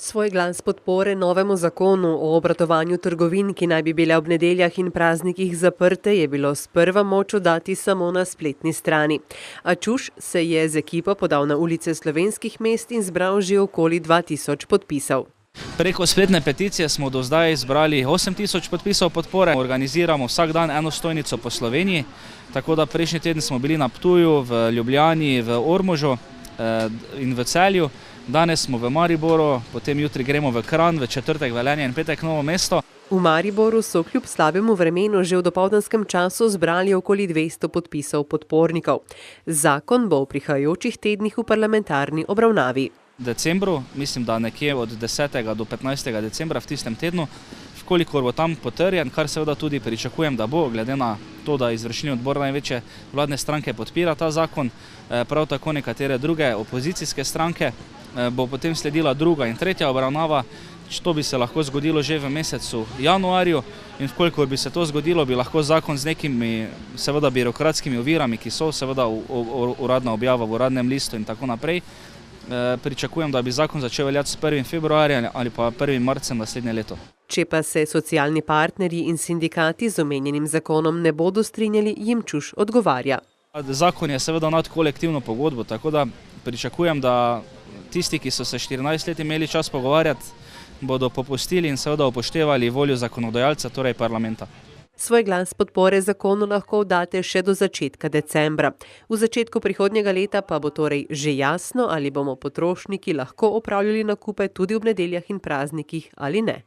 Svoj glas podpore novemu zakonu o obratovanju trgovin, ki naj bi bile ob nedeljah in praznikih zaprte, je bilo sprva moč oddati samo na spletni strani. A Čuš se je z ekipo podal na ulice slovenskih mest in zbral že okoli 2000 podpisov. Preko spletne peticije smo do zdaj zbrali 8000 podpisov podpore. Organiziramo vsak dan eno stojnico po Sloveniji, tako da prejšnji teden smo bili na Ptuju, v Ljubljani, v Ormožu in v Celju. Danes smo v Mariboru, potem jutri gremo v Kranj, v četrtek Velenje in petek Novo mesto. V Mariboru so kljub slabemu vremenu že v dopoldanskem času zbrali okoli 200 podpisov podpornikov. Zakon bo v prihajajočih tednih v parlamentarni obravnavi. V decembru, mislim, da nekje od 10. do 15. decembra v tistem tednu, kolikor bo tam potrjen, kar seveda tudi pričakujem, da bo, glede na to, da izvršilni odbor največje vladne stranke podpira ta zakon, prav tako nekatere druge opozicijske stranke, bo potem sledila druga in tretja obravnava. To bi se lahko zgodilo že v mesecu januarju in vkolikor bi se to zgodilo, bi lahko zakon z nekimi seveda birokratskimi ovirami, ki so seveda uradna objava v uradnem listu in tako naprej, pričakujem, da bi zakon začel veljati s 1. februarjem ali pa 1. marcem naslednje leto. Če pa se socialni partnerji in sindikati z omenjenim zakonom ne bodo strinjali, jim Čuš odgovarja. Zakon je seveda nad kolektivno pogodbo, tako da pričakujem, da tisti, ki so se 14 let imeli čas pogovarjati, bodo popustili in seveda upoštevali voljo zakonodajalca, torej parlamenta. Svoj glas podpore zakonu lahko oddate še do začetka decembra. V začetku prihodnjega leta pa bo torej že jasno, ali bomo potrošniki lahko opravljali nakupe tudi ob nedeljah in praznikih ali ne.